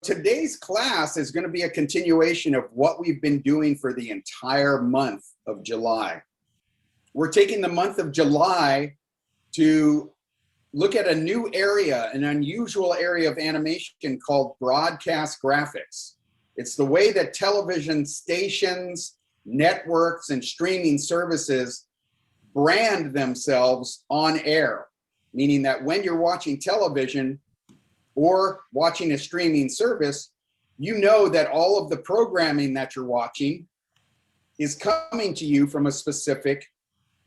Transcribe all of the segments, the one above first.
today's class is going to be a continuation of what we've been doing for the entire month of July. We're taking the month of July to look at a new area, an unusual area of animation called broadcast graphics. It's the way that television stations, networks, and streaming services brand themselves on air, meaning that when you're watching television or watching a streaming service, you know that all of the programming that you're watching is coming to you from a specific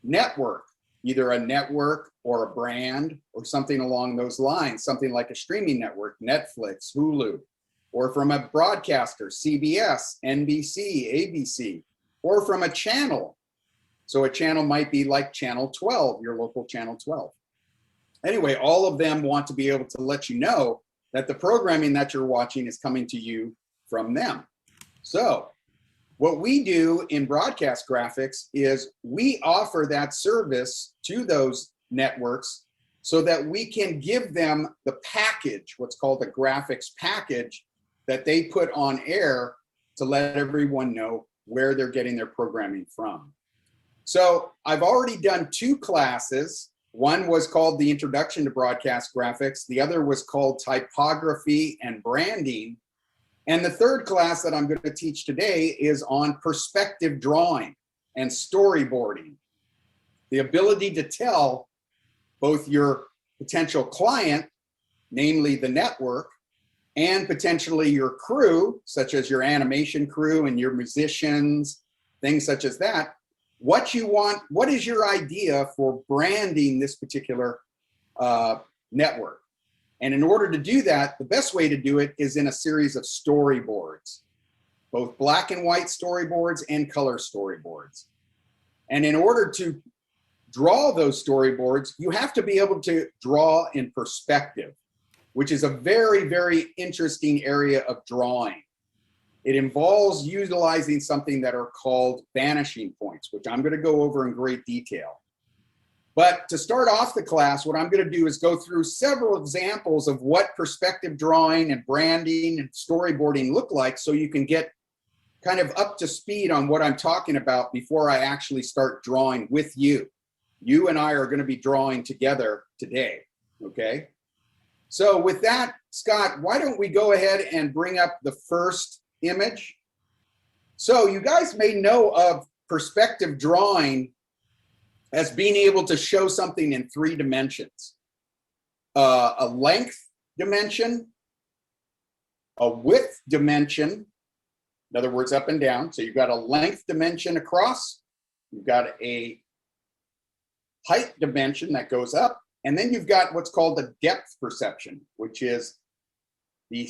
network, either a network or a brand or something along those lines, something like a streaming network, Netflix, Hulu, or from a broadcaster, CBS, NBC, ABC, or from a channel. So a channel might be like Channel 12, your local Channel 12. Anyway, all of them want to be able to let you know that the programming that you're watching is coming to you from them. So what we do in broadcast graphics is we offer that service to those networks so that we can give them the package, what's called the graphics package, that they put on air to let everyone know where they're getting their programming from. So I've already done 2 classes. One was called the Introduction to Broadcast Graphics. The other was called Typography and Branding. And the third class that I'm going to teach today is on perspective drawing and storyboarding. The ability to tell both your potential client, namely the network, and potentially your crew, such as your animation crew and your musicians, things such as that, what you want, what is your idea for branding this particular network. And in order to do that, the best way to do it is in a series of storyboards, both black and white storyboards and color storyboards. And in order to draw those storyboards, you have to be able to draw in perspective, which is a very, very interesting area of drawing. It involves utilizing something that are called vanishing points, which I'm going to go over in great detail. But to start off the class, what I'm going to do is go through several examples of what perspective drawing and branding and storyboarding look like, so you can get kind of up to speed on what I'm talking about before I actually start drawing with you. You and I are going to be drawing together today, okay? So with that, Scott, why don't we go ahead and bring up the first image? So you guys may know of perspective drawing as being able to show something in 3 dimensions. A length dimension, a width dimension, in other words, up and down. So you've got a length dimension across, you've got a height dimension that goes up, and then you've got what's called the depth perception, which is the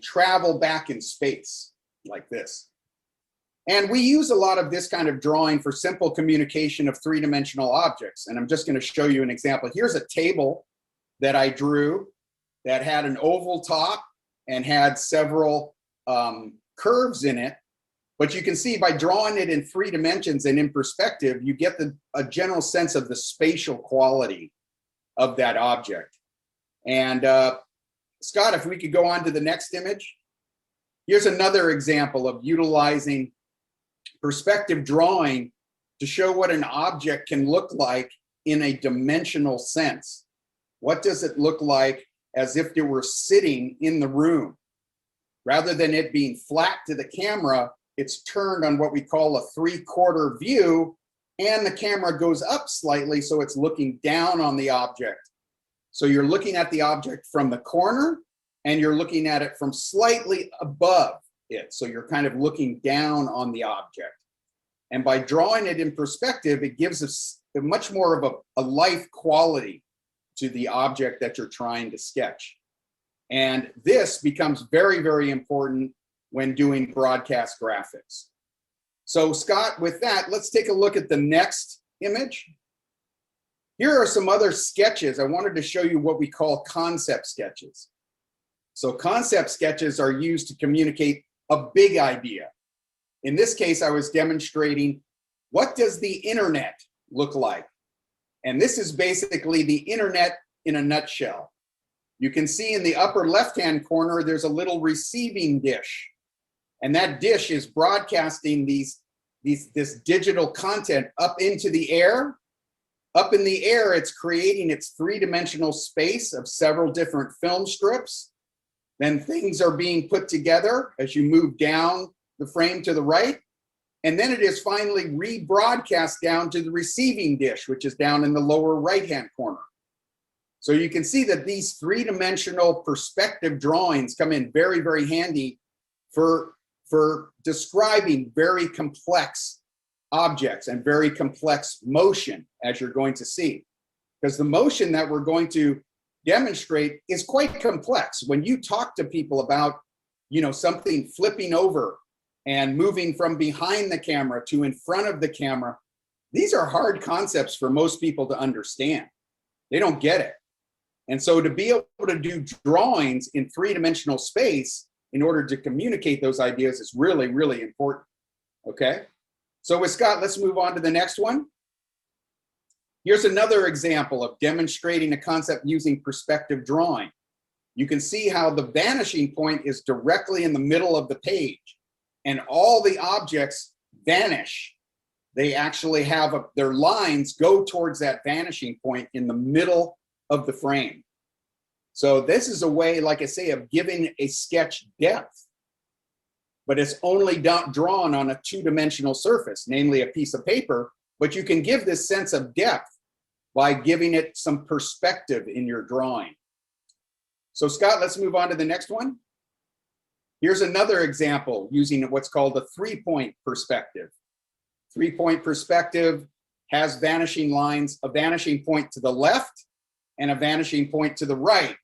travel back in space, like this. And we use a lot of this kind of drawing for simple communication of 3-dimensional objects. And I'm just going to show you an example. Here's a table that I drew that had an oval top and had several curves in it. But you can see by drawing it in 3 dimensions and in perspective, you get a general sense of the spatial quality of that object. And Scott, if we could go on to the next image. Here's another example of utilizing perspective drawing to show what an object can look like in a dimensional sense. What does it look like as if it were sitting in the room? Rather than it being flat to the camera, it's turned on what we call a 3/4 view, and the camera goes up slightly so it's looking down on the object. So you're looking at the object from the corner and you're looking at it from slightly above it. So you're kind of looking down on the object. And by drawing it in perspective, it gives us much more of a life quality to the object that you're trying to sketch. And this becomes very, very important when doing broadcast graphics. So Scott, with that, let's take a look at the next image. Here are some other sketches. I wanted to show you what we call concept sketches. So concept sketches are used to communicate a big idea. In this case, I was demonstrating what does the internet look like? And this is basically the internet in a nutshell. You can see in the upper left-hand corner, there's a little receiving dish. And that dish is broadcasting this digital content up into the air. Up in the air, it's creating its three-dimensional space of several different film strips. Then things are being put together as you move down the frame to the right. And then it is finally rebroadcast down to the receiving dish, which is down in the lower right-hand corner. So you can see that these three-dimensional perspective drawings come in very, very handy for describing very complex objects and very complex motion, as you're going to see. Because the motion that we're going to demonstrate is quite complex. When you talk to people about, something flipping over and moving from behind the camera to in front of the camera, these are hard concepts for most people to understand. They don't get it. And so to be able to do drawings in three-dimensional space in order to communicate those ideas is really, really important. Okay? So with Scott, let's move on to the next one. Here's another example of demonstrating a concept using perspective drawing. You can see how the vanishing point is directly in the middle of the page, and all the objects vanish. They actually have their lines go towards that vanishing point in the middle of the frame. So this is a way, like I say, of giving a sketch depth, but it's only drawn on a two-dimensional surface, namely a piece of paper, but you can give this sense of depth by giving it some perspective in your drawing. So Scott, let's move on to the next one. Here's another example using what's called a three-point perspective. Three-point perspective has vanishing lines, a vanishing point to the left and a vanishing point to the right.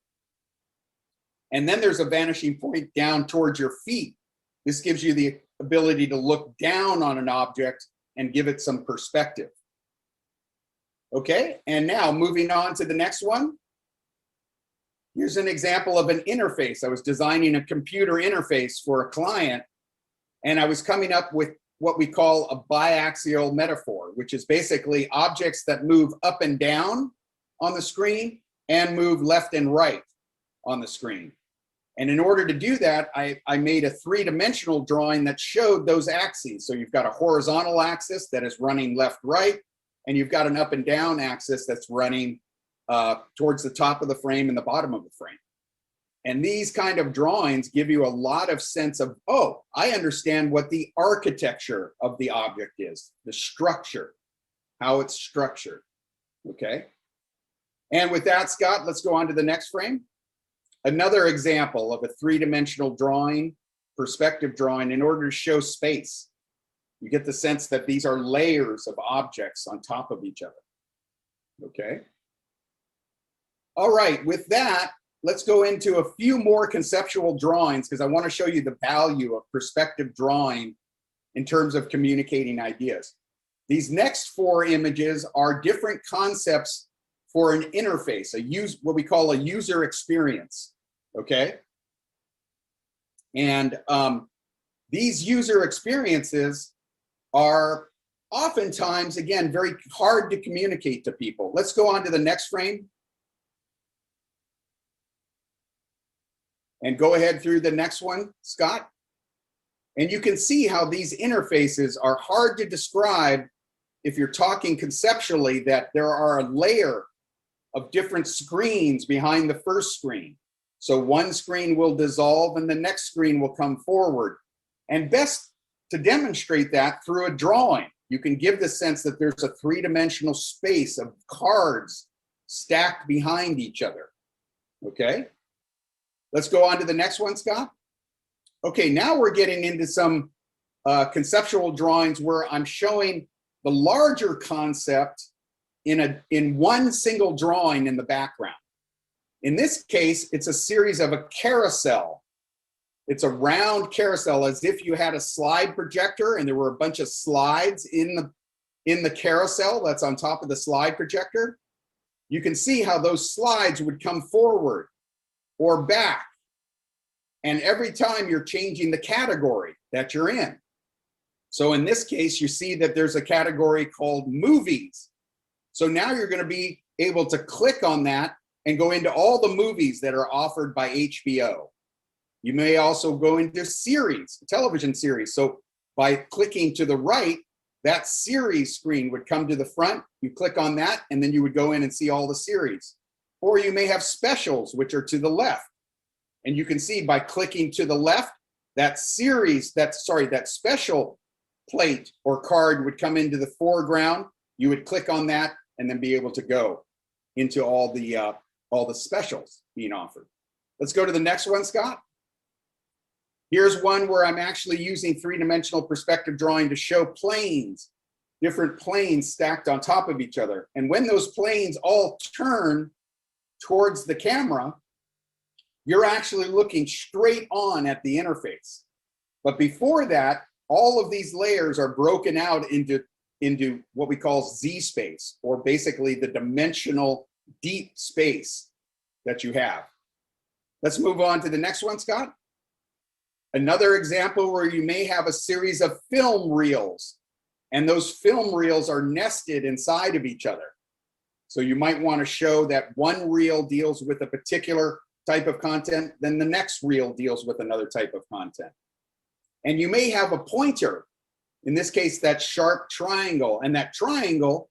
And then there's a vanishing point down towards your feet. This gives you the ability to look down on an object and give it some perspective. Okay, and now moving on to the next one. Here's an example of an interface. I was designing a computer interface for a client, and I was coming up with what we call a biaxial metaphor, which is basically objects that move up and down on the screen and move left and right on the screen. And in order to do that, I made a three-dimensional drawing that showed those axes. So you've got a horizontal axis that is running left-right, and you've got an up and down axis that's running towards the top of the frame and the bottom of the frame. And these kind of drawings give you a lot of sense of, oh, I understand what the architecture of the object is, the structure, how it's structured, okay? And with that, Scott, let's go on to the next frame. Another example of a three-dimensional drawing, perspective drawing, in order to show space. You get the sense that these are layers of objects on top of each other, okay? All right, with that, let's go into a few more conceptual drawings because I want to show you the value of perspective drawing in terms of communicating ideas. These next four images are different concepts for an interface, what we call a user experience, okay? And these user experiences are oftentimes, again, very hard to communicate to people. Let's go on to the next frame. And go ahead through the next one, Scott. And you can see how these interfaces are hard to describe if you're talking conceptually, that there are a layer of different screens behind the first screen. So one screen will dissolve and the next screen will come forward. And best to demonstrate that through a drawing. You can give the sense that there's a three-dimensional space of cards stacked behind each other, okay? Let's go on to the next one, Scott. Okay, now we're getting into some conceptual drawings where I'm showing the larger concept in one single drawing in the background. In this case, it's a series of a carousel. It's a round carousel, as if you had a slide projector and there were a bunch of slides in the carousel that's on top of the slide projector. You can see how those slides would come forward or back. And every time you're changing the category that you're in. So in this case, you see that there's a category called movies. So now you're going to be able to click on that and go into all the movies that are offered by HBO. You may also go into series, television series. So by clicking to the right, that series screen would come to the front. You click on that, and then you would go in and see all the series. Or you may have specials, which are to the left. And you can see by clicking to the left, that series, that special plate or card would come into the foreground. You would click on that and then be able to go into all the specials being offered. Let's go to the next one, Scott. Here's one where I'm actually using three-dimensional perspective drawing to show planes, different planes stacked on top of each other. And when those planes all turn towards the camera, you're actually looking straight on at the interface. But before that, all of these layers are broken out into what we call Z space, or basically the dimensional deep space that you have. Let's move on to the next one, Scott. Another example where you may have a series of film reels, and those film reels are nested inside of each other. So you might want to show that one reel deals with a particular type of content, then the next reel deals with another type of content. And you may have a pointer, in this case, that sharp triangle, and that triangle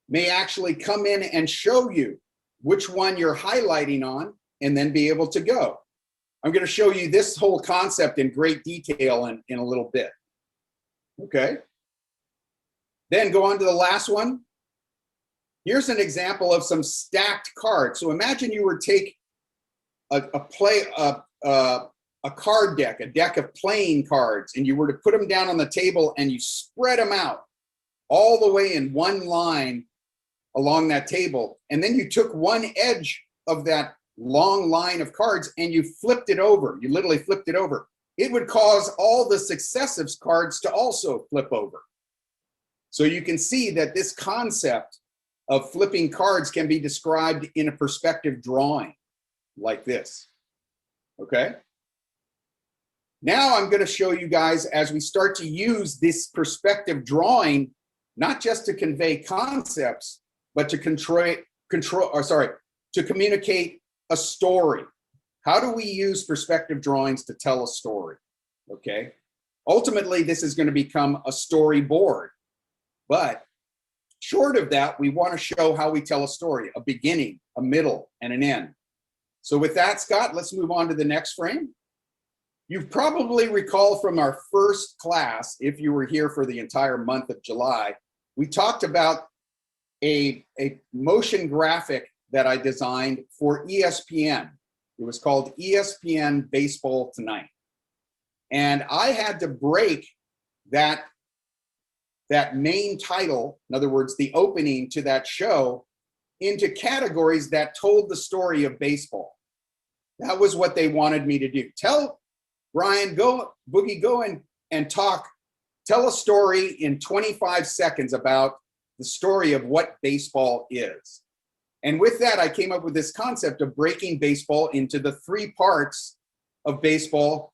may actually come in and show you which one you're highlighting on and then be able to go. I'm going to show you this whole concept in great detail in a little bit. Okay. Then go on to the last one. Here's an example of some stacked cards. So imagine you were to take a card deck, a deck of playing cards, and you were to put them down on the table and you spread them out all the way in one line along that table. And then you took one edge of that long line of cards and you flipped it over. You literally flipped it over. It would cause all the successive cards to also flip over. So you can see that this concept of flipping cards can be described in a perspective drawing like this. Okay. Now I'm going to show you guys, as we start to use this perspective drawing, not just to convey concepts, but to to communicate a story. How do we use perspective drawings to tell a story? Okay. Ultimately, this is going to become a storyboard. But short of that, we want to show how we tell a story, a beginning, a middle, and an end. So with that, Scott, let's move on to the next frame. You probably recall from our first class, if you were here for the entire month of July, we talked about a motion graphic that I designed for ESPN. It was called ESPN Baseball Tonight. And I had to break that main title, in other words, the opening to that show, into categories that told the story of baseball. That was what they wanted me to do. Tell Brian, Boogie, go and tell a story in 25 seconds about the story of what baseball is. And with that, I came up with this concept of breaking baseball into the three parts of baseball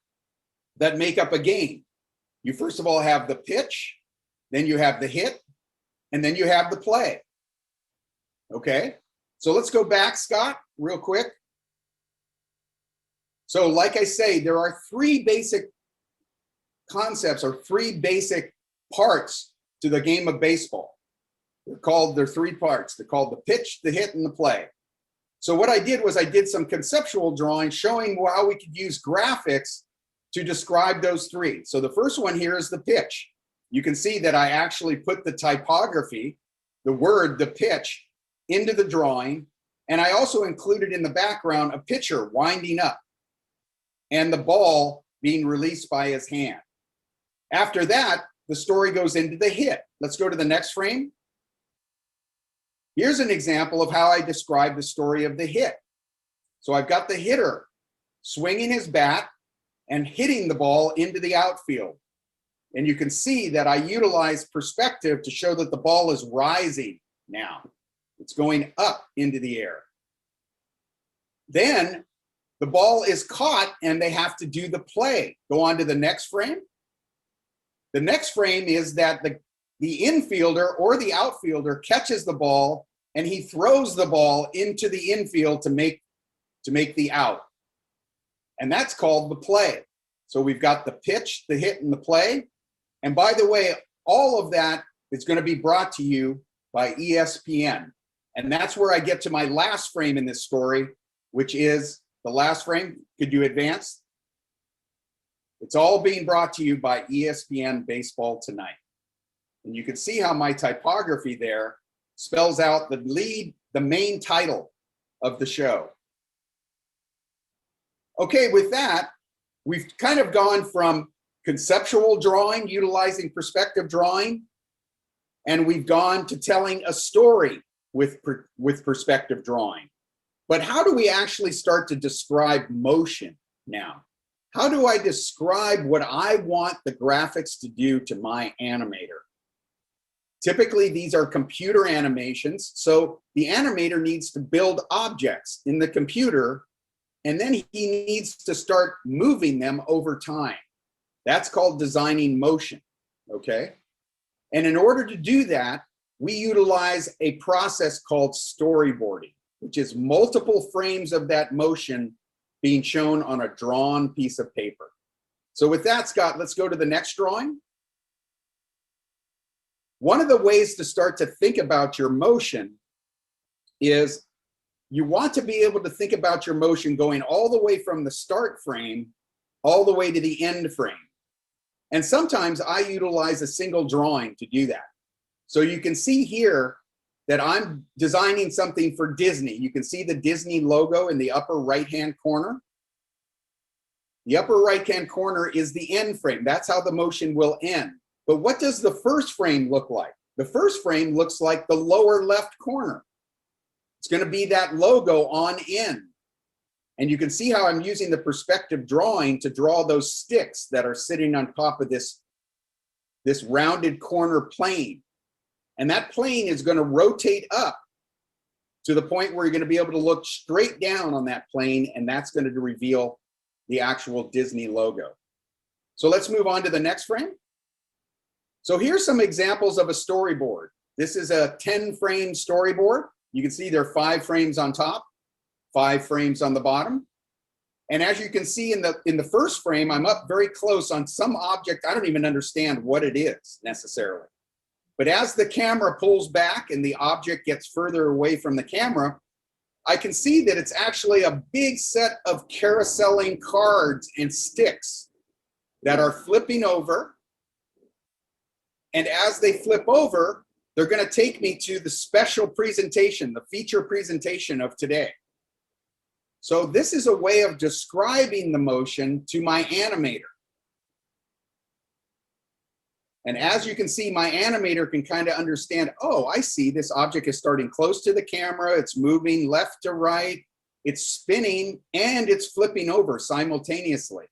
that make up a game. You first of all have the pitch, then you have the hit, and then you have the play. Okay, so let's go back, Scott, real quick. So like I say, there are three basic concepts or three basic parts to the game of baseball. They're three parts. They're called the pitch, the hit, and the play. So what I did was I did some conceptual drawing showing how we could use graphics to describe those three. So the first one here is the pitch. You can see that I actually put the typography, the word, the pitch, into the drawing. And I also included in the background a pitcher winding up and the ball being released by his hand. After that, the story goes into the hit. Let's go to the next frame. Here's an example of how I describe the story of the hit. So I've got the hitter swinging his bat and hitting the ball into the outfield. And you can see that I utilize perspective to show that the ball is rising now. It's going up into the air. Then the ball is caught and they have to do the play. Go on to the next frame. The next frame is that the infielder or the outfielder catches the ball and he throws the ball into the infield to make the out. And that's called the play. So we've got the pitch, the hit, and the play. And by the way, all of that is going to be brought to you by ESPN. And that's where I get to my last frame in this story, which is the last frame. Could you advance? It's all being brought to you by ESPN Baseball Tonight. And you can see how my typography there spells out the main title of the show. Okay, with that, we've kind of gone from conceptual drawing, utilizing perspective drawing, and we've gone to telling a story with perspective drawing. But how do we actually start to describe motion now? How do I describe what I want the graphics to do to my animator? Typically, these are computer animations, so the animator needs to build objects in the computer, and then he needs to start moving them over time. That's called designing motion, okay? And in order to do that, we utilize a process called storyboarding, which is multiple frames of that motion being shown on a drawn piece of paper. So with that, Scott, let's go to the next drawing. One of the ways to start to think about your motion is you want to be able to think about your motion going all the way from the start frame all the way to the end frame. And sometimes I utilize a single drawing to do that. So you can see here that I'm designing something for Disney. You can see the Disney logo in the upper right-hand corner. The upper right-hand corner is the end frame. That's how the motion will end. But what does the first frame look like? The first frame looks like the lower left corner. It's going to be that logo on end. And you can see how I'm using the perspective drawing to draw those sticks that are sitting on top of this rounded corner plane. And that plane is going to rotate up to the point where you're going to be able to look straight down on that plane, and that's going to reveal the actual Disney logo. So let's move on to the next frame. So here's some examples of a storyboard. This is a 10-frame storyboard. You can see there are 5 frames on top, 5 frames on the bottom. And as you can see in the first frame, I'm up very close on some object. I don't even understand what it is necessarily. But as the camera pulls back and the object gets further away from the camera, I can see that it's actually a big set of carouseling cards and sticks that are flipping over. And as they flip over, they're going to take me to the special presentation, the feature presentation of today. So this is a way of describing the motion to my animator. And as you can see, my animator can kind of understand, oh, I see this object is starting close to the camera, it's moving left to right, it's spinning, and it's flipping over simultaneously.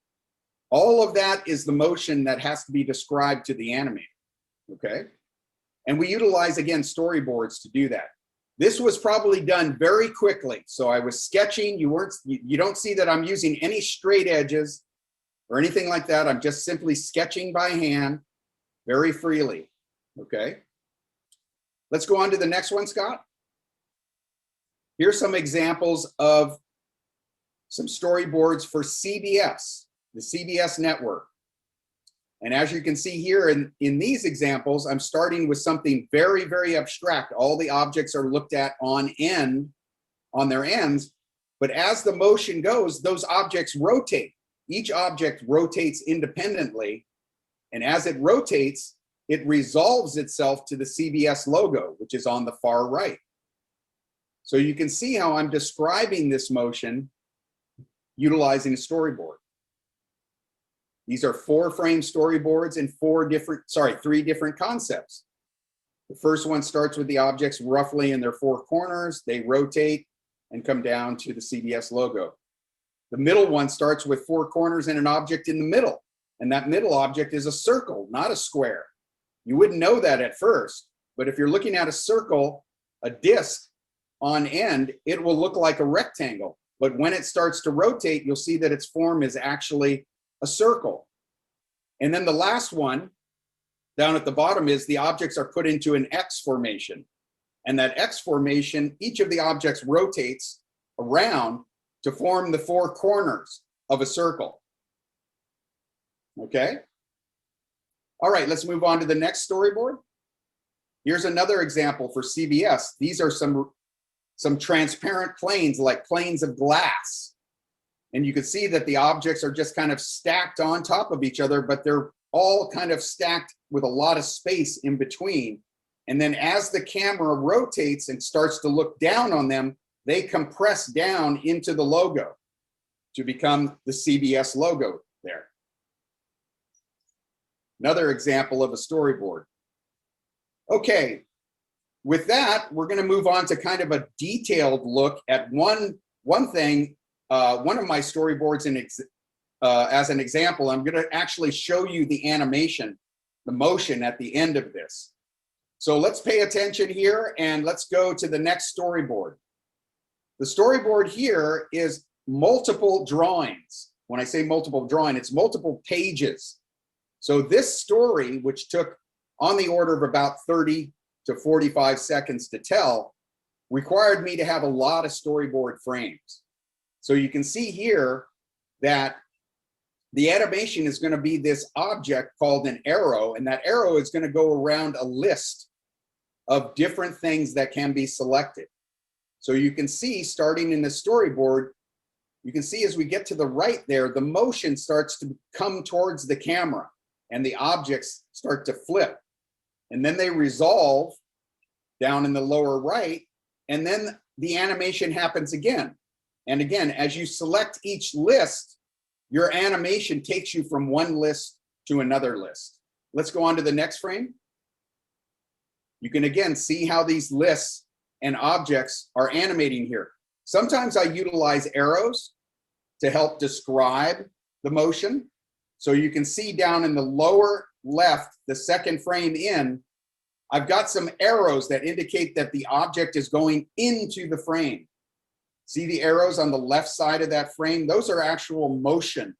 All of that is the motion that has to be described to the animator, okay? And we utilize, again, storyboards to do that. This was probably done very quickly. So I was sketching, you don't see that I'm using any straight edges or anything like that. I'm just simply sketching by hand, very freely, okay? Let's go on to the next one, Scott. Here's some examples of some storyboards for CBS, the CBS network. And as you can see here in these examples, I'm starting with something very, very abstract. All the objects are looked at on their ends, but as the motion goes, those objects rotate. Each object rotates independently. And as it rotates, it resolves itself to the CBS logo, which is on the far right. So you can see how I'm describing this motion utilizing a storyboard. These are 4-frame storyboards and 3 different concepts. The first one starts with the objects roughly in their 4 corners. They rotate and come down to the CBS logo. The middle one starts with 4 corners and an object in the middle. And that middle object is a circle, not a square. You wouldn't know that at first, but if you're looking at a circle, a disc on end, it will look like a rectangle. But when it starts to rotate, you'll see that its form is actually a circle. And then the last one down at the bottom is the objects are put into an X formation. And that X formation, each of the objects rotates around to form the four corners of a circle. Okay? All right, let's move on to the next storyboard. Here's another example for CBS. These are some transparent planes, like planes of glass. And you can see that the objects are just kind of stacked on top of each other, but they're all kind of stacked with a lot of space in between. And then as the camera rotates and starts to look down on them, they compress down into the logo to become the CBS logo there. Another example of a storyboard. Okay, with that, we're going to move on to kind of a detailed look at one thing. One of my storyboards as an example. I'm going to actually show you the animation, the motion at the end of this. So let's pay attention here and let's go to the next storyboard. The storyboard here is multiple drawings. When I say multiple drawing, it's multiple pages. So this story, which took on the order of about 30 to 45 seconds to tell, required me to have a lot of storyboard frames. So you can see here that the animation is going to be this object called an arrow, and that arrow is going to go around a list of different things that can be selected. So you can see, starting in the storyboard, you can see as we get to the right there, the motion starts to come towards the camera and the objects start to flip. And then they resolve down in the lower right, and then the animation happens again. And again, as you select each list, your animation takes you from one list to another list. Let's go on to the next frame. You can again see how these lists and objects are animating here. Sometimes I utilize arrows to help describe the motion. So you can see down in the lower left, the second frame in, I've got some arrows that indicate that the object is going into the frame. See the arrows on the left side of that frame? Those are actual motion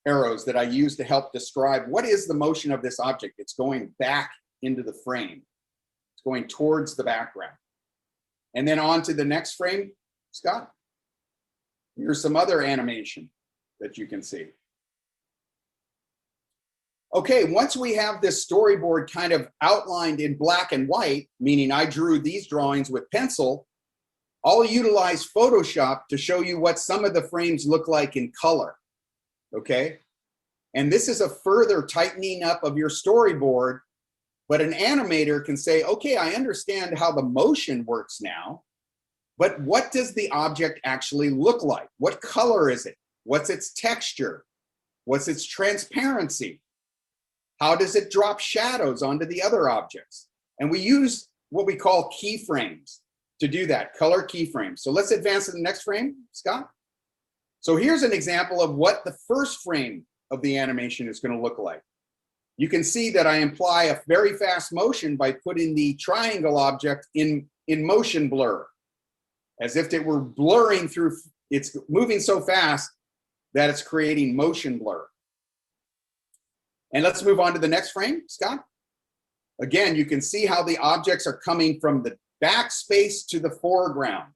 arrows that I use to help describe what is the motion of this object. It's going back into the frame. It's going towards the background. And then on to the next frame, Scott. Here's some other animation that you can see. Okay, once we have this storyboard kind of outlined in black and white, meaning I drew these drawings with pencil, I'll utilize Photoshop to show you what some of the frames look like in color, okay? And this is a further tightening up of your storyboard, but an animator can say, okay, I understand how the motion works now, but what does the object actually look like? What color is it? What's its texture? What's its transparency? How does it drop shadows onto the other objects? And we use what we call keyframes to do that, color keyframes. So let's advance to the next frame, Scott. So here's an example of what the first frame of the animation is going to look like. You can see that I imply a very fast motion by putting the triangle object in motion blur, as if it were blurring through. It's moving so fast that it's creating motion blur. And let's move on to the next frame, Scott. Again, you can see how the objects are coming from the backspace to the foreground.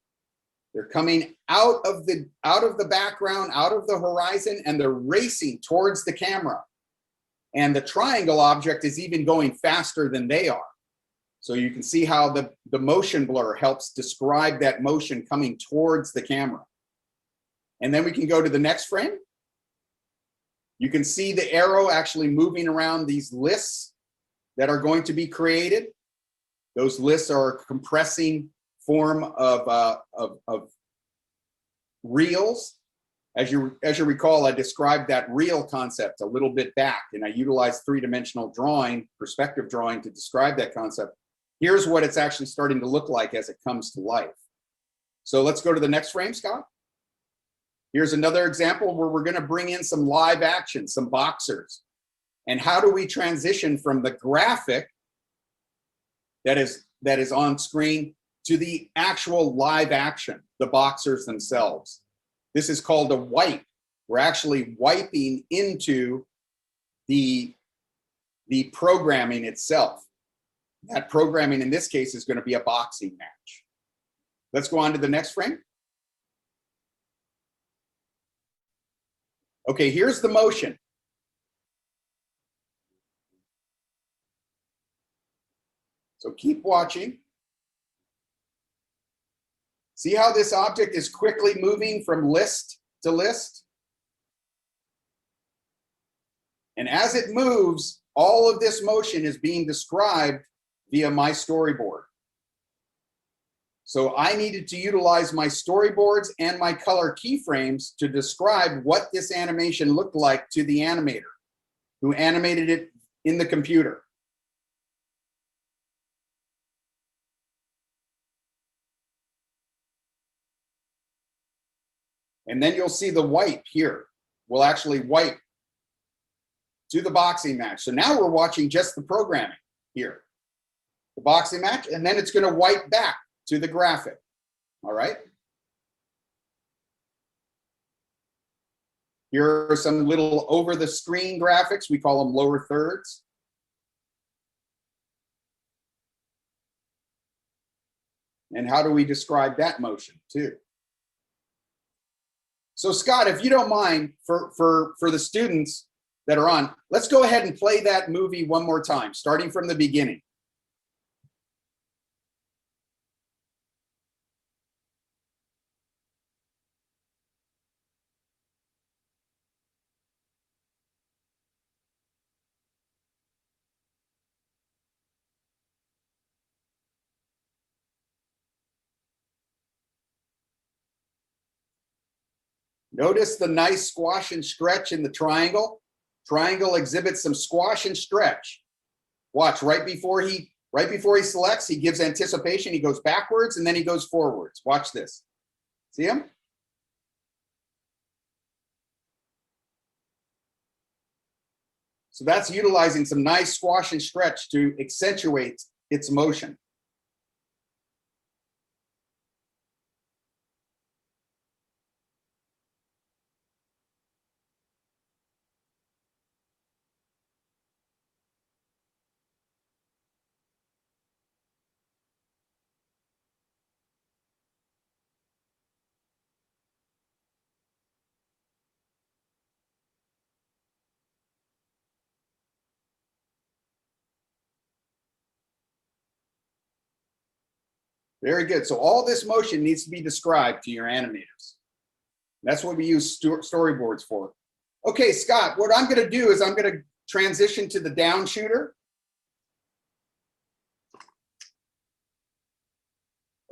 They're coming out of the background, out of the horizon, and they're racing towards the camera. And the triangle object is even going faster than they are. So you can see how the motion blur helps describe that motion coming towards the camera. And then we can go to the next frame. You can see the arrow actually moving around these lists that are going to be created. Those lists are a compressing form of reels. As you recall, I described that reel concept a little bit back, and I utilized three-dimensional drawing, perspective drawing, to describe that concept. Here's what it's actually starting to look like as it comes to life. So let's go to the next frame, Scott. Here's another example where we're going to bring in some live action, some boxers. And how do we transition from the graphic that is on screen to the actual live action, the boxers themselves? This is called a wipe. We're actually wiping into the programming itself. That programming in this case is going to be a boxing match. Let's go on to the next frame. Okay, here's the motion. So keep watching. See how this object is quickly moving from list to list? And as it moves, all of this motion is being described via my storyboard. So I needed to utilize my storyboards and my color keyframes to describe what this animation looked like to the animator who animated it in the computer. And then you'll see the wipe here. We'll actually wipe to the boxing match. So now we're watching just the programming here, the boxing match, and then it's going to wipe back to the graphic. All right. Here are some little over the screen graphics. We call them lower thirds. And how do we describe that motion too? So Scott, if you don't mind, for the students that are on, let's go ahead and play that movie one more time, starting from the beginning. Notice the nice squash and stretch in the triangle. Triangle exhibits some squash and stretch. Watch, right before he selects, he gives anticipation. He goes backwards and then he goes forwards. Watch this. See him? So that's utilizing some nice squash and stretch to accentuate its motion. Very good. So all this motion needs to be described to your animators. That's what we use storyboards for. Okay, Scott, what I'm going to do is I'm going to transition to the down shooter.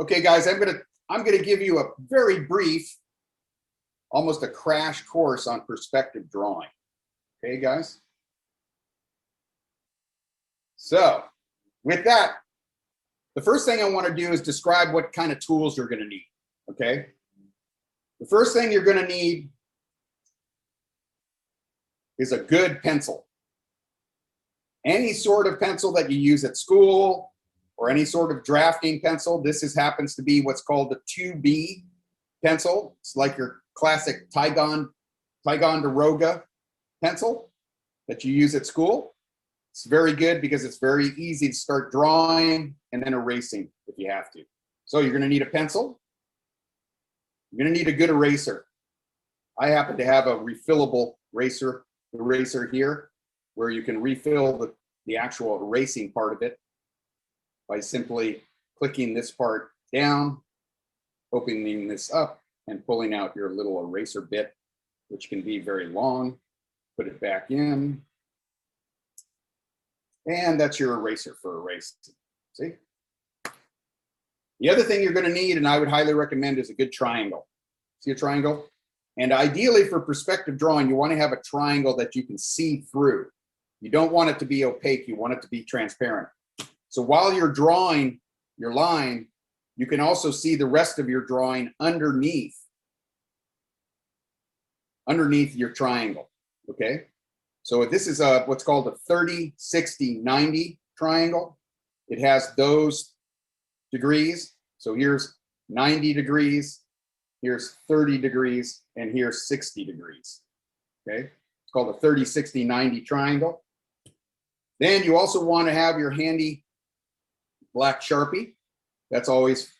Okay, guys, I'm going to give you a very brief, almost a crash course on perspective drawing. Okay, guys? So with that, the first thing I want to do is describe what kind of tools you're going to need, okay? The first thing you're going to need is a good pencil. Any sort of pencil that you use at school or any sort of drafting pencil. This happens to be what's called a 2B pencil. It's like your classic Ticonderoga pencil that you use at school. It's very good because it's very easy to start drawing and then erasing if you have to. So you're going to need a pencil. You're going to need a good eraser. I happen to have a refillable eraser here where you can refill the actual erasing part of it by simply clicking this part down, opening this up, and pulling out your little eraser bit, which can be very long. Put it back in. And that's your eraser for erasing. See? The other thing you're going to need, and I would highly recommend, is a good triangle. See a triangle? And ideally for perspective drawing, you want to have a triangle that you can see through. You don't want it to be opaque. You want it to be transparent. So while you're drawing your line, you can also see the rest of your drawing underneath your triangle, okay? So this is what's called a 30, 60, 90 triangle. It has those degrees. So here's 90 degrees, here's 30 degrees, and here's 60 degrees, okay? It's called a 30, 60, 90 triangle. Then you also want to have your handy black Sharpie. That's always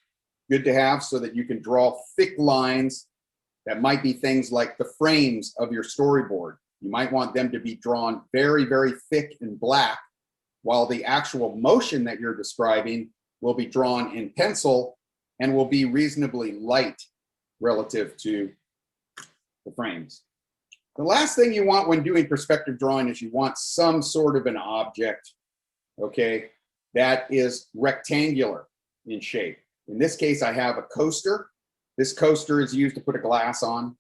good to have so that you can draw thick lines that might be things like the frames of your storyboard. You might want them to be drawn very, very thick and black, while the actual motion that you're describing will be drawn in pencil and will be reasonably light relative to the frames. The last thing you want when doing perspective drawing is you want some sort of an object, okay, that is rectangular in shape. In this case, I have a coaster. This coaster is used to put a glass on,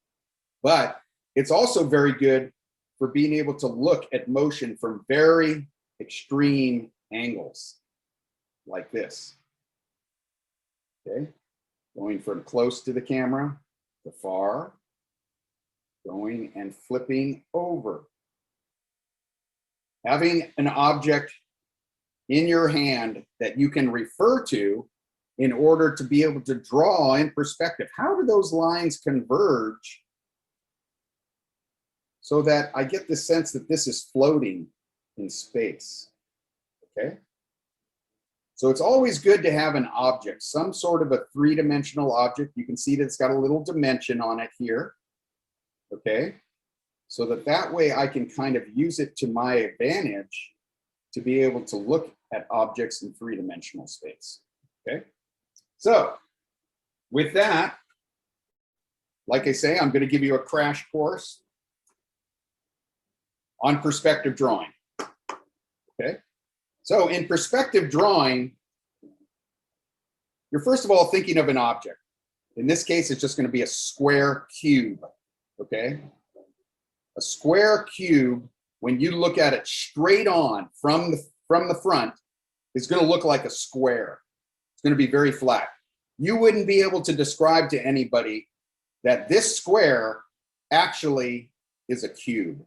but it's also very good for being able to look at motion from very extreme angles, like this. Okay, going from close to the camera to far, going and flipping over. Having an object in your hand that you can refer to in order to be able to draw in perspective. How do those lines converge so that I get the sense that this is floating in space? Okay. So it's always good to have an object, some sort of a three-dimensional object. You can see that it's got a little dimension on it here. Okay. So that way I can kind of use it to my advantage to be able to look at objects in three-dimensional space. Okay. So with that, like I say, I'm going to give you a crash course on perspective drawing. Okay. So in perspective drawing, you're first of all thinking of an object. In this case, it's just going to be a square cube. Okay. A square cube, when you look at it straight on from the front, is going to look like a square. It's going to be very flat. You wouldn't be able to describe to anybody that this square actually is a cube.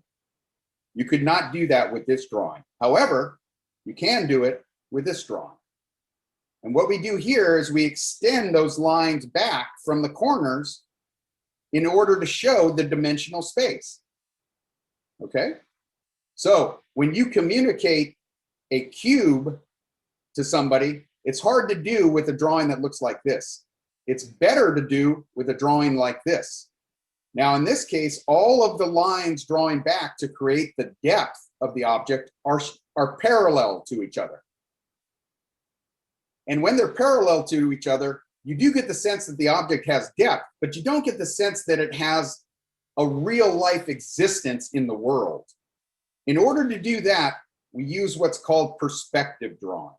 You could not do that with this drawing. However, you can do it with this drawing. And what we do here is we extend those lines back from the corners in order to show the dimensional space. Okay? So when you communicate a cube to somebody, it's hard to do with a drawing that looks like this. It's better to do with a drawing like this. Now, in this case, all of the lines drawing back to create the depth of the object are parallel to each other. And when they're parallel to each other, you do get the sense that the object has depth, but you don't get the sense that it has a real life existence in the world. In order to do that, we use what's called perspective drawing.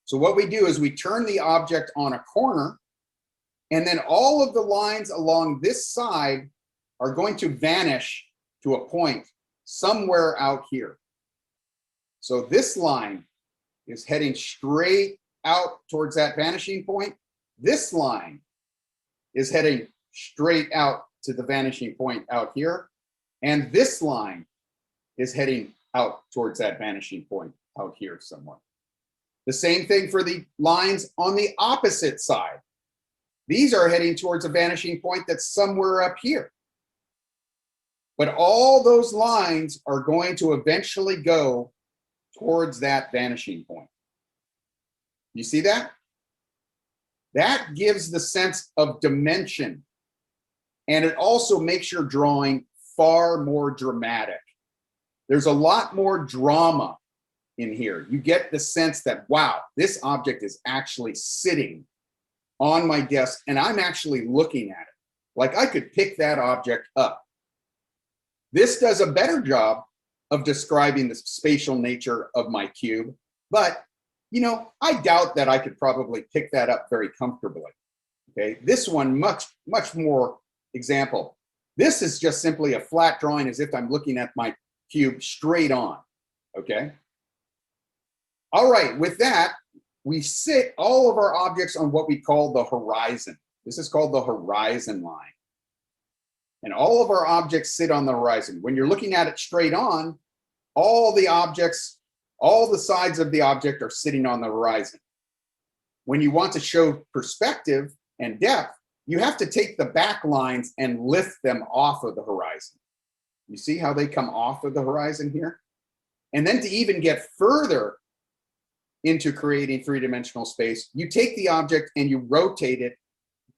So what we do is we turn the object on a corner, and then all of the lines along this side are going to vanish to a point somewhere out here. So this line is heading straight out towards that vanishing point. This line is heading straight out to the vanishing point out here. And this line is heading out towards that vanishing point out here somewhere. The same thing for the lines on the opposite side. These are heading towards a vanishing point that's somewhere up here. But all those lines are going to eventually go towards that vanishing point. You see that? That gives the sense of dimension. And it also makes your drawing far more dramatic. There's a lot more drama in here. You get the sense that, wow, this object is actually sitting on my desk and I'm actually looking at it. Like I could pick that object up. This does a better job of describing the spatial nature of my cube, but you know, I doubt that I could probably pick that up very comfortably. Okay, this one much more example. This is just simply a flat drawing as if I'm looking at my cube straight on. Okay. All right, with that, we sit all of our objects on what we call the horizon. This is called the horizon line. And all of our objects sit on the horizon. When you're looking at it straight on, all the objects, all the sides of the object are sitting on the horizon. When you want to show perspective and depth, you have to take the back lines and lift them off of the horizon. You see how they come off of the horizon here? And then to even get further into creating three-dimensional space. You take the object and you rotate it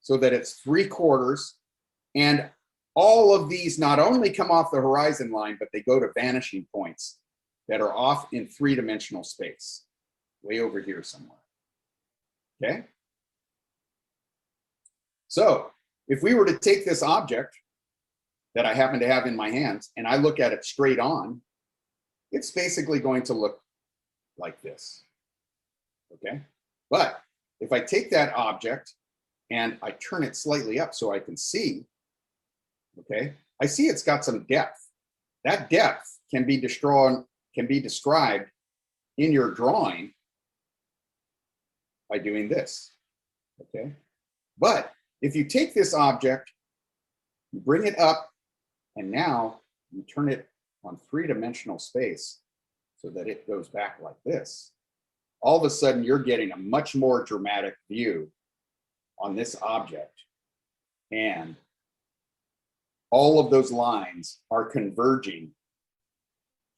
so that it's 3/4, and all of these not only come off the horizon line, but they go to vanishing points that are off in three-dimensional space, way over here somewhere. Okay? So if we were to take this object that I happen to have in my hands and I look at it straight on, it's basically going to look like this. Okay? But if I take that object and I turn it slightly up so I can see, okay, I see it's got some depth. That depth can be described in your drawing by doing this. Okay? But if you take this object, you bring it up, and now you turn it on three-dimensional space so that it goes back like this, all of a sudden you're getting a much more dramatic view on this object. And all of those lines are converging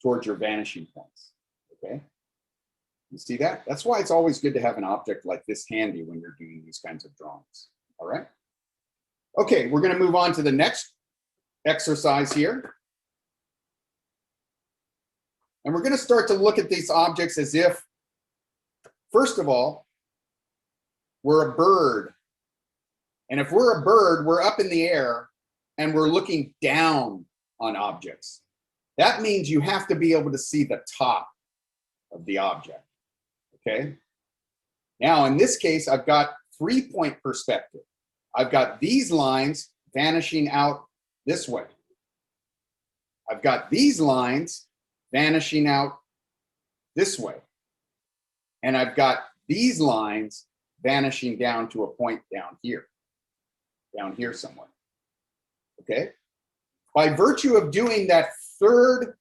towards your vanishing points. Okay? You see that? That's why it's always good to have an object like this handy when you're doing these kinds of drawings. All right? Okay, we're going to move on to the next exercise here. And we're going to start to look at these objects as if, first of all, we're a bird. And if we're a bird, we're up in the air and we're looking down on objects. That means you have to be able to see the top of the object. Okay? Now, in this case, I've got 3-point perspective. I've got these lines vanishing out this way. I've got these lines vanishing out this way. And I've got these lines vanishing down to a point down here somewhere. Okay? By virtue of doing that third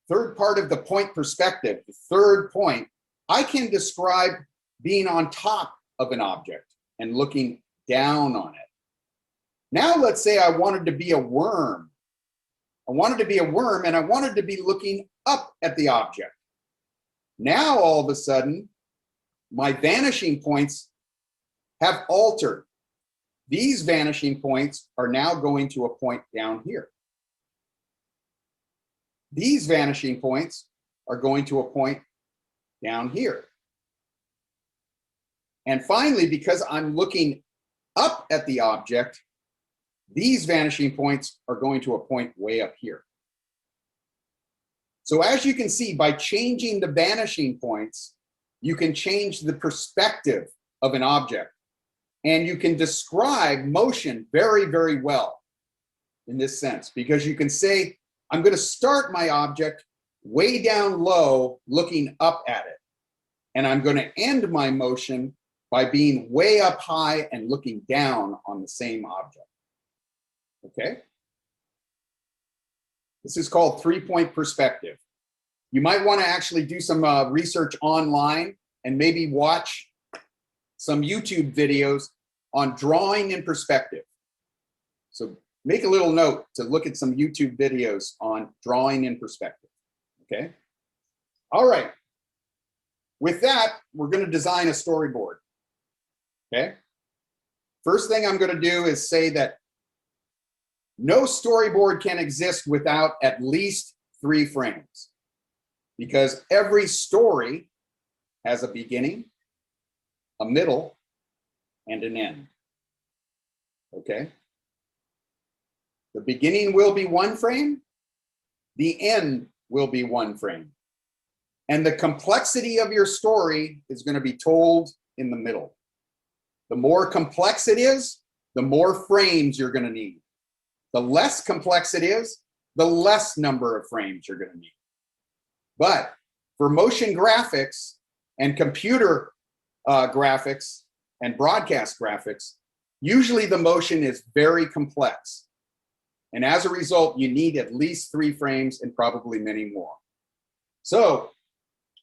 part of the point perspective, the third point, I can describe being on top of an object and looking down on it. Now let's say I wanted to be a worm. I wanted to be a worm and I wanted to be looking up at the object. Now all of a sudden, my vanishing points have altered. These vanishing points are now going to a point down here. These vanishing points are going to a point down here. And finally, because I'm looking up at the object, these vanishing points are going to a point way up here. So as you can see, by changing the vanishing points, you can change the perspective of an object. And you can describe motion very, very well in this sense, because you can say, I'm going to start my object way down low, looking up at it. And I'm going to end my motion by being way up high and looking down on the same object. Okay? This is called 3-point perspective. You might want to actually do some research online and maybe watch some YouTube videos on drawing in perspective. So make a little note to look at some YouTube videos on drawing in perspective. Okay? All right. With that, we're going to design a storyboard. Okay? First thing I'm going to do is say that no storyboard can exist without at least 3 frames, because every story has a beginning, a middle, and an end. Okay? The beginning will be 1 frame, the end will be 1 frame. And the complexity of your story is going to be told in the middle. The more complex it is, the more frames you're going to need. The less complex it is, the less number of frames you're going to need. But for motion graphics and computer graphics and broadcast graphics, usually the motion is very complex. And as a result, you need at least 3 frames and probably many more. So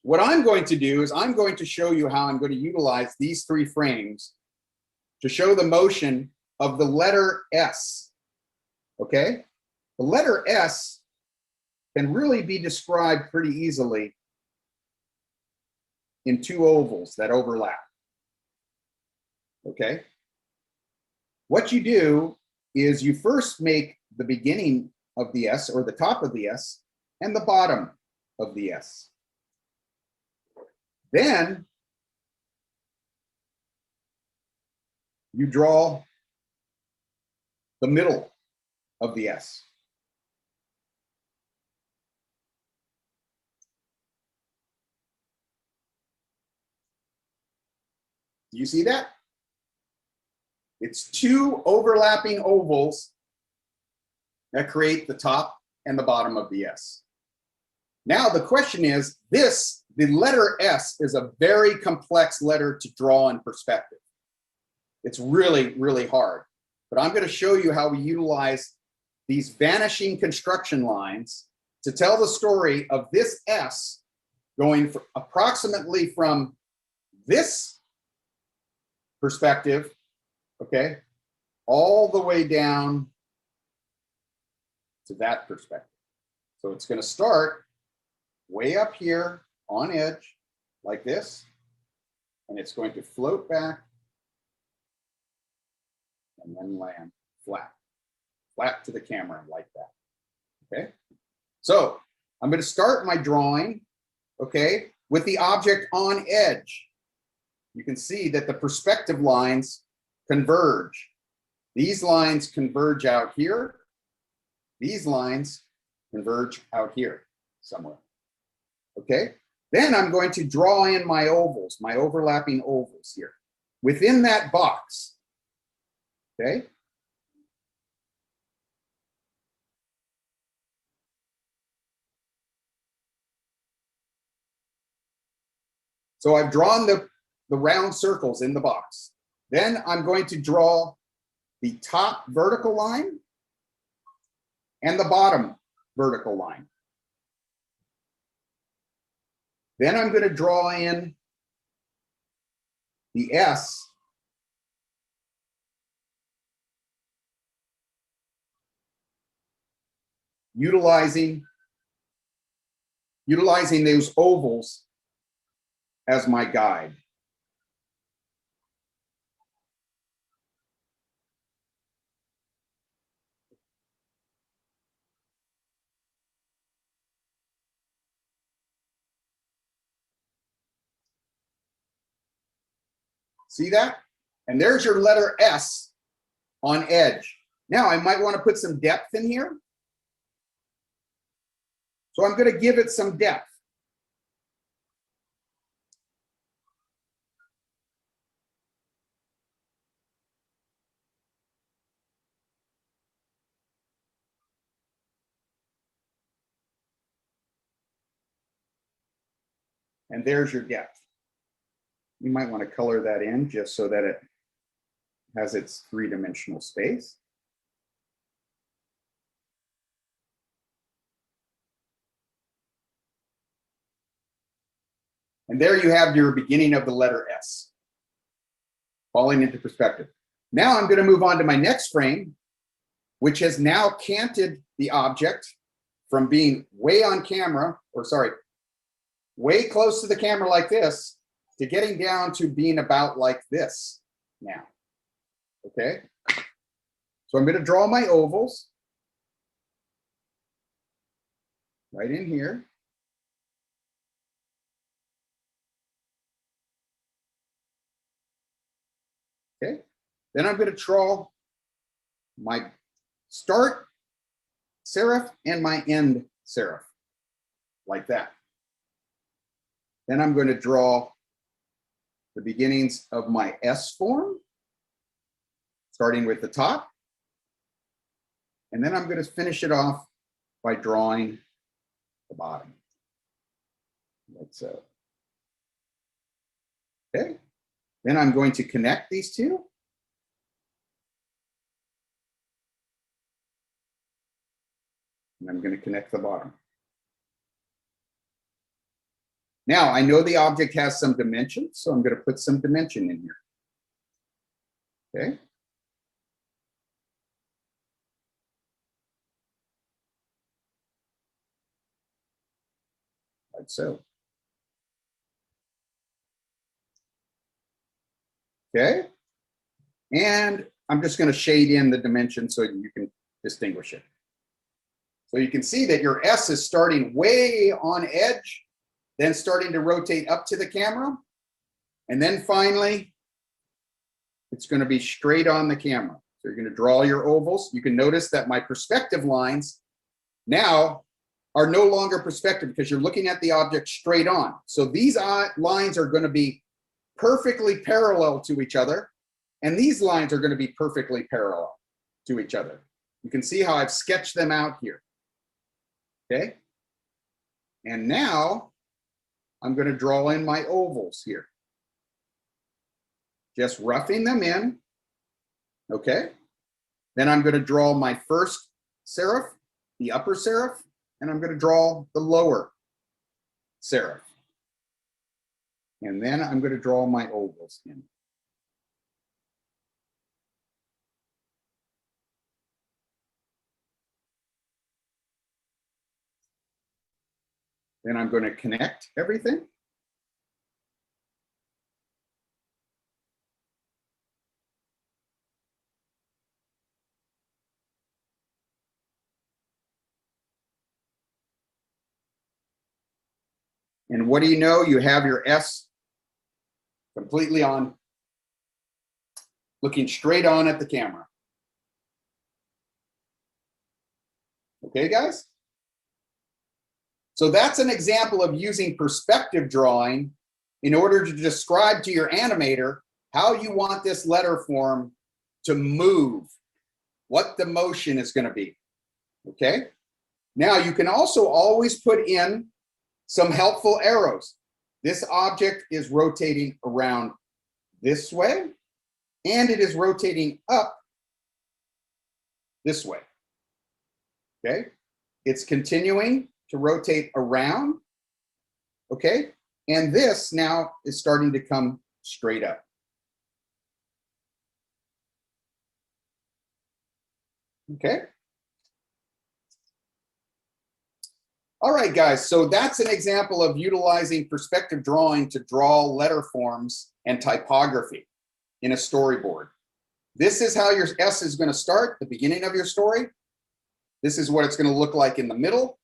what I'm going to do is I'm going to show you how I'm going to utilize these 3 frames to show the motion of the letter S. Okay? The letter S can really be described pretty easily in two ovals that overlap. Okay? What you do is you first make the beginning of the S, or the top of the S, and the bottom of the S. Then you draw the middle of the S. Do you see that? It's two overlapping ovals that create the top and the bottom of the S. Now the question is, the letter S is a very complex letter to draw in perspective. It's really, really hard. But I'm going to show you how we utilize these vanishing construction lines to tell the story of this S going approximately from this perspective, okay, all the way down to that perspective. So it's going to start way up here on edge like this, and it's going to float back and then land flat to the camera like that. Okay, so I'm going to start my drawing, okay, with the object on edge. You can see that the perspective lines converge. These lines converge out here. These lines converge out here somewhere. Okay, then I'm going to draw in my ovals, my overlapping ovals here within that box. Okay. So I've drawn the round circles in the box. Then I'm going to draw the top vertical line and the bottom vertical line. Then I'm going to draw in the S utilizing those ovals as my guide. See that? And there's your letter S on edge. Now I might want to put some depth in here. So I'm going to give it some depth. And there's your depth. You might want to color that in just so that it has its three-dimensional space. And there you have your beginning of the letter S, falling into perspective. Now I'm going to move on to my next frame, which has now canted the object from being way on camera, or sorry, way close to the camera like this, to getting down to being about like this now. Okay? So I'm going to draw my ovals right in here. Okay? Then I'm going to draw my start serif and my end serif like that. Then I'm going to draw the beginnings of my S form, starting with the top. And then I'm going to finish it off by drawing the bottom, like so. Okay. Then I'm going to connect these two. And I'm going to connect the bottom. Now I know the object has some dimension, so I'm going to put some dimension in here. Okay. Like so. Okay. And I'm just going to shade in the dimension so you can distinguish it. So you can see that your S is starting way on edge, then starting to rotate up to the camera. And then finally, it's going to be straight on the camera. So you're going to draw your ovals. You can notice that my perspective lines now are no longer perspective because you're looking at the object straight on. So these lines are going to be perfectly parallel to each other. And these lines are going to be perfectly parallel to each other. You can see how I've sketched them out here. Okay. And now I'm going to draw in my ovals here. Just roughing them in. Okay. Then I'm going to draw my first serif, the upper serif, and I'm going to draw the lower serif. And then I'm going to draw my ovals in. Then I'm going to connect everything. And what do you know? You have your S completely on, looking straight on at the camera. Okay, guys? So that's an example of using perspective drawing in order to describe to your animator how you want this letter form to move, what the motion is going to be. Okay? Now, you can also always put in some helpful arrows. This object is rotating around this way, and it is rotating up this way. Okay? It's continuing to rotate around, okay? And this now is starting to come straight up. Okay? All right, guys, so that's an example of utilizing perspective drawing to draw letter forms and typography in a storyboard. This is how your S is going to start, the beginning of your story. This is what it's going to look like in the middle.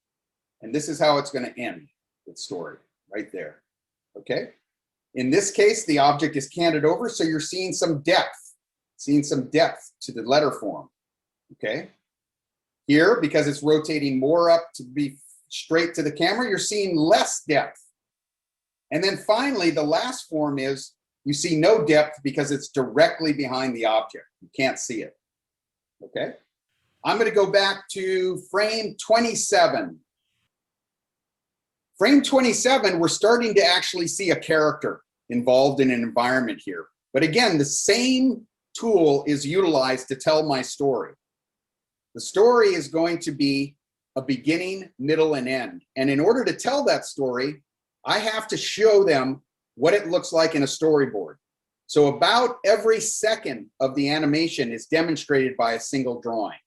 And this is how it's going to end the story right there. Okay. In this case, the object is canted over, so you're seeing some depth to the letter form. Okay. Here, because it's rotating more up to be straight to the camera, you're seeing less depth. And then finally, the last form is you see no depth because it's directly behind the object. You can't see it. Okay. I'm going to go back to frame 27. Frame 27, we're starting to actually see a character involved in an environment here. But again, the same tool is utilized to tell my story. The story is going to be a beginning, middle, and end. And in order to tell that story, I have to show them what it looks like in a storyboard. So about every second of the animation is demonstrated by a single drawing.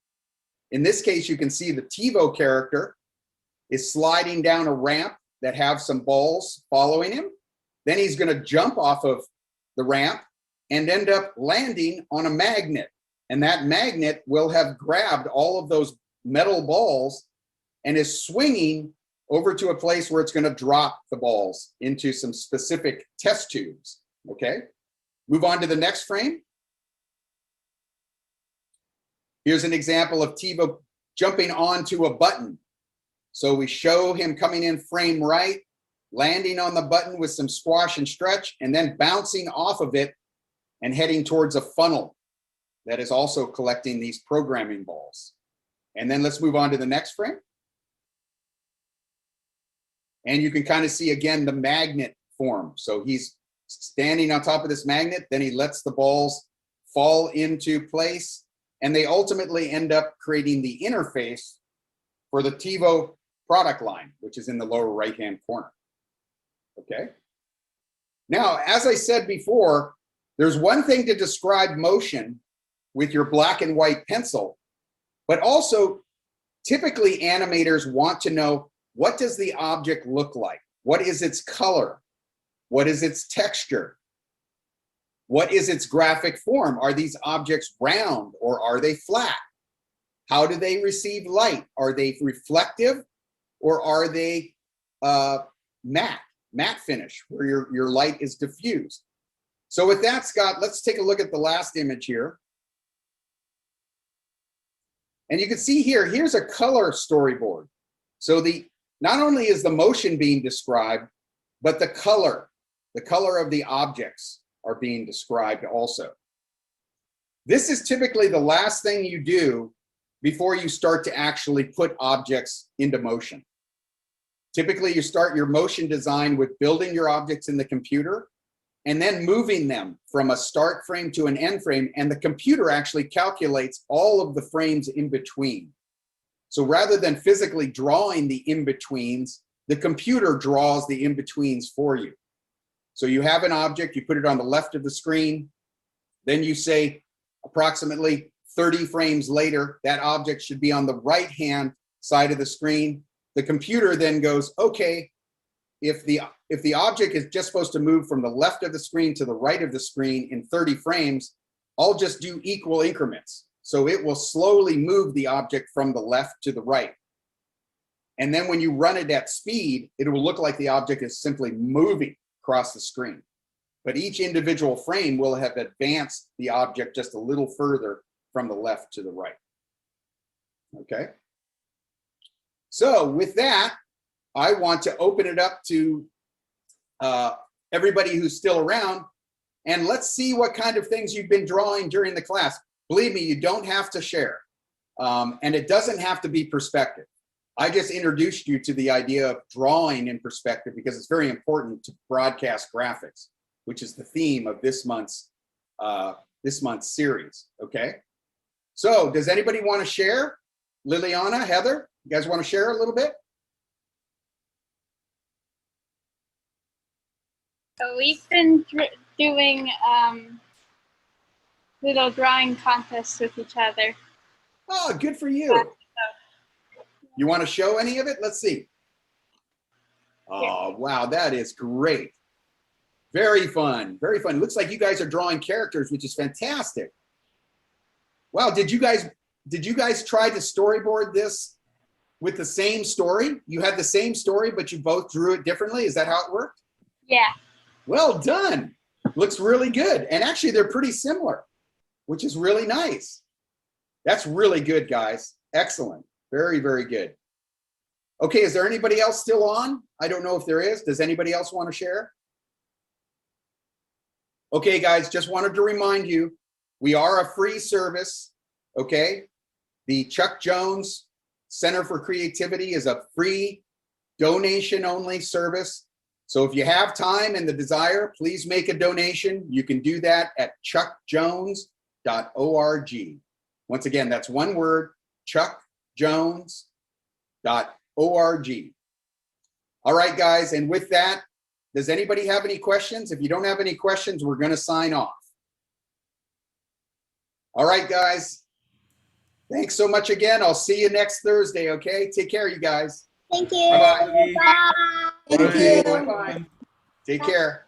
In this case, you can see the TiVo character is sliding down a ramp that have some balls following him. Then he's going to jump off of the ramp and end up landing on a magnet. And that magnet will have grabbed all of those metal balls and is swinging over to a place where it's going to drop the balls into some specific test tubes. Okay, move on to the next frame. Here's an example of TiVo jumping onto a button. So we show him coming in frame right, landing on the button with some squash and stretch, and then bouncing off of it and heading towards a funnel that is also collecting these programming balls. And then let's move on to the next frame. And you can kind of see again the magnet form. So he's standing on top of this magnet, then he lets the balls fall into place, and they ultimately end up creating the interface for the TiVo product line, which is in the lower right-hand corner. Okay. Now, as I said before, there's one thing to describe motion with your black and white pencil, but also typically animators want to know, what does the object look like? What is its color? What is its texture? What is its graphic form? Are these objects round or are they flat? How do they receive light? Are they reflective or are they matte finish, where your light is diffused? So with that, Scott, let's take a look at the last image here. And you can see here, here's a color storyboard. So not only is the motion being described, but the color of the objects are being described also. This is typically the last thing you do before you start to actually put objects into motion. Typically, you start your motion design with building your objects in the computer and then moving them from a start frame to an end frame, and the computer actually calculates all of the frames in between. So rather than physically drawing the in-betweens, the computer draws the in-betweens for you. So you have an object, you put it on the left of the screen, then you say approximately 30 frames later, that object should be on the right-hand side of the screen. The computer then goes, okay, if the object is just supposed to move from the left of the screen to the right of the screen in 30 frames, I'll just do equal increments. So it will slowly move the object from the left to the right. And then when you run it at speed, it will look like the object is simply moving across the screen. But each individual frame will have advanced the object just a little further from the left to the right. Okay. So with that, I want to open it up to everybody who's still around, and let's see what kind of things you've been drawing during the class. Believe me, you don't have to share, and it doesn't have to be perspective. I just introduced you to the idea of drawing in perspective because it's very important to broadcast graphics, which is the theme of this month's series. Okay, so does anybody want to share? Liliana, Heather, you guys want to share a little bit? So we've been doing little drawing contests with each other. Oh, good for you. You want to show any of it? Let's see. Oh, wow, that is great. Very fun, very fun. Looks like you guys are drawing characters, which is fantastic. Wow, did you guys try to storyboard this with the same story? You had the same story, but you both drew it differently? Is that how it worked? Yeah. Well done. Looks really good. And actually, they're pretty similar, which is really nice. That's really good, guys. Excellent. Very, very good. Okay, is there anybody else still on? I don't know if there is. Does anybody else want to share? Okay, guys, just wanted to remind you, we are a free service, okay? The Chuck Jones Center for Creativity is a free donation-only service. So if you have time and the desire, please make a donation. You can do that at chuckjones.org. Once again, that's one word, chuckjones.org. All right, guys, and with that, does anybody have any questions? If you don't have any questions, we're going to sign off. All right, guys. Thanks so much again. I'll see you next Thursday, okay? Take care, you guys. Thank you. Bye-bye. Bye. Thank you. Bye-bye. Take care.